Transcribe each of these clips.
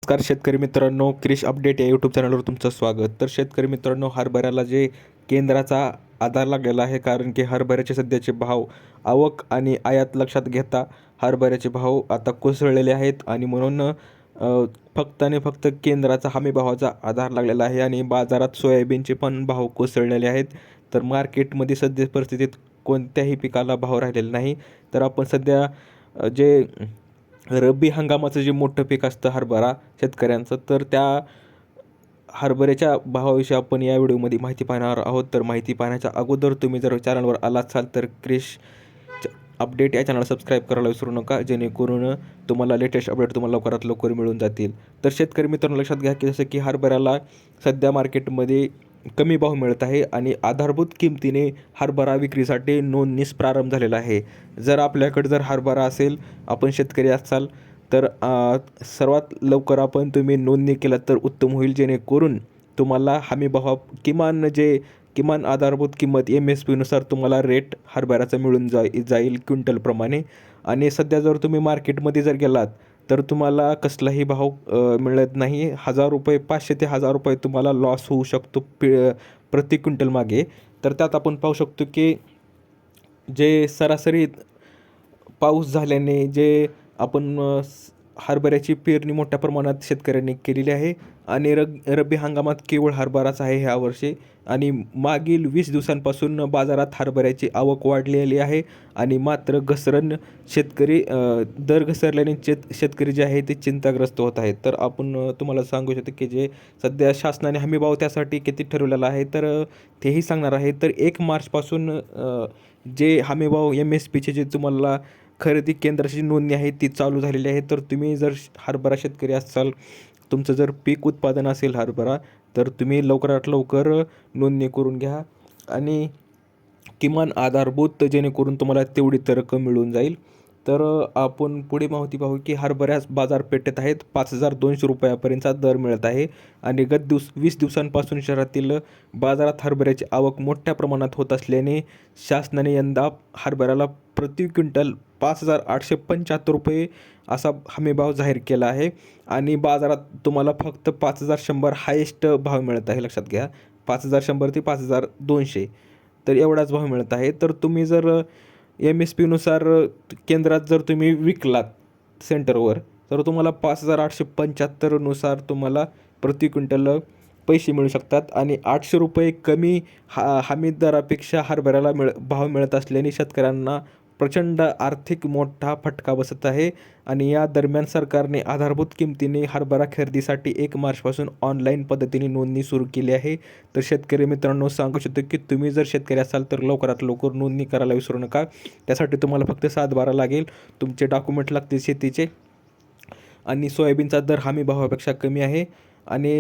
नमस्कार शेतकरी मित्रांनो, कृषी अपडेट या यूट्यूब चॅनलवर तुमचं स्वागत. तर शेतकरी मित्रांनो, हरभऱ्याला जे केंद्राचा आधार लागलेला आहे, कारण की हरभऱ्याचे सध्याचे भाव, आवक आणि आयात लक्षात घेता हरभऱ्याचे भाव आता कोसळलेले आहेत आणि म्हणून फक्त आणि फक्त केंद्राचा हमीभावाचा आधार लागलेला आहे आणि बाजारात सोयाबीनचे पण भाव कोसळलेले आहेत. तर मार्केटमध्ये सध्या परिस्थितीत कोणत्याही पिकाला भाव राहिलेला नाही. तर आपण सध्या जे रब्बी हंगामाचं जे मोठं पीक असतं हरभरा शेतकऱ्यांचं, तर त्या हरभऱ्याच्या भावाविषयी आपण या व्हिडिओमध्ये माहिती पाहणार आहोत. तर माहिती पाहण्याच्या अगोदर तुम्ही जर चॅनलवर आला असाल तर अपडेट या चॅनल सबस्क्राईब करायला विसरू नका, जेणेकरून तुम्हाला लेटेस्ट अपडेट तुम्हाला लवकरात लवकर मिळून जातील. तर शेतकरी मित्रांनो, लक्षात घ्या की जसं की हरभऱ्याला सध्या मार्केटमध्ये कमी भाव मिळत आहे आणि आधारभूत किमतीने हरभरा विक्रीसाठी नोंदणीस प्रारंभ झालेला आहे. जर आपल्याकडे जर हरभरा असेल, आपण शेतकरी असाल, तर सर्वात लवकर तुम्ही नोंदणी केलं तर उत्तम होईल, जेणेकरून तुम्हाला हमीभाव किमान आधारभूत किंमत MSP तुम्हाला रेट हरभऱ्याचा मिळून जाईल क्विंटलप्रमाणे. आणि सध्या जर तुम्ही मार्केटमध्ये जर गेलात तर तुम्हाला कसलाही भाव मिळत नाही. ₹1000 500 ते ₹1000 तुम्हाला लॉस होऊ शकतो प्रति क्विंटल मागे. तर त्यात आपण पाहू शकतो की जे सरासरी पाऊस झाल्याने जे आपण हरभऱ्याची पेरणी मोठ्या प्रमाणात शेतकऱ्यांनी केलेली आहे आणि रब्बी हंगामात केवळ हरभराच आहे ह्या वर्षी. आणि मागील 20 दिवसांपासून बाजारात हरभऱ्याची आवक वाढलेली आहे आणि मात्र दर घसरल्याने शेतकरी जे आहे ते चिंताग्रस्त होत आहेत. तर आपण तुम्हाला सांगू शकतो की जे सध्या शासनाने हमीभाव त्यासाठी किती ठरवलेला आहे, तर तेही सांगणार आहे. तर 1 मार्चपासून जे हमीभाव MSPचे जे तुम्हाला खरेदी केंद्राची नोंदणी आहे ती चालू झालेली आहे. तर तुम्ही जर हरभरा शेतकरी असाल, तुमचं जर पीक उत्पादन असेल हरभरा, तर तुम्ही लवकरात लवकर नोंदणी करून घ्या आणि किमान आधारभूत, जेणेकरून तुम्हाला तेवढी तर रक्कम मिळून जाईल. तर आपण पुढे माहिती पाहू की हरभऱ्यास बाजारपेठेत आहेत ₹5200 दर मिळत आहे आणि 20 दिवसांपासून शहरातील बाजारात हरभऱ्याची आवक मोठ्या प्रमाणात होत असल्याने शासनाने यंदा हरभऱ्याला प्रति क्विंटल ₹5875 असा हमीभाव जाहीर केला आहे आणि बाजारात तुम्हाला फक्त 5100 हायेस्ट भाव मिळत आहे. लक्षात घ्या, 5100 ते 5200 तर एवढाच भाव मिळत आहे. तर तुम्ही जर MSPनुसार केंद्रात जर तुम्ही विकलात सेंटरवर, तर तुम्हाला 5875 तुम्हाला प्रति क्विंटल पैसे मिळू शकतात आणि ₹800 कमी हमी दरापेक्षा हरभऱ्याला भाव मिळत असल्याने शेतकऱ्यांना प्रचंड आर्थिक मोठा फटका बसत आहे. आणि या दरम्यान सरकारने आधारभूत किमतीने हरभरा खरेदीसाठी 1 मार्चपासून ऑनलाईन पद्धतीने नोंदणी सुरू केली आहे. तर शेतकरी मित्रांनो, सांगू शकतो की तुम्ही जर शेतकरी असाल तर लवकरात लवकर नोंदणी करायला विसरू नका. त्यासाठी तुम्हाला फक्त 7/12 लागेल. तुमचे डॉक्युमेंट लागतील शेतीचे आणि सोयाबीनचा दर हमी भावापेक्षा कमी आहे आणि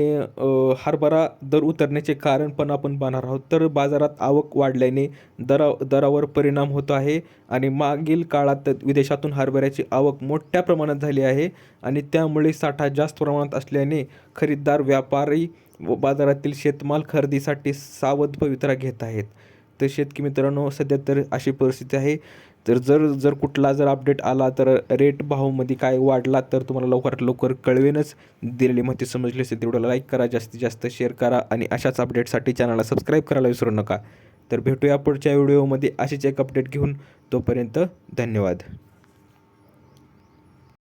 हरभरा दर उतरण्याचे कारण पण आपण पाहणार आहोत. तर बाजारात आवक वाढल्याने दरावर परिणाम होतो आहे आणि मागील काळात विदेशातून हरभऱ्याची आवक मोठ्या प्रमाणात झाली आहे आणि त्यामुळे साठा जास्त प्रमाणात असल्याने खरेदीदार, व्यापारी व बाजारातील शेतमाल खरेदीसाठी सावध पवित्रा घेत आहेत. तर शेतकरी मित्रांनो, सध्या तर अशी परिस्थिती आहे. तर जर कुठला अपडेट आला, तर रेट भावामध्ये काय वाढला, तर तुम्हाला लवकरात लवकर कळवेनच. दिलेली माहिती समजली असेल तर व्हिडिओला लाईक करा, जास्तीत जास्त शेअर करा आणि अशाच अपडेटसाठी चॅनलला सबस्क्राईब करायला विसरू नका. तर भेटूया पुढच्या व्हिडिओमध्ये अशीच एक अपडेट घेऊन. तोपर्यंत धन्यवाद.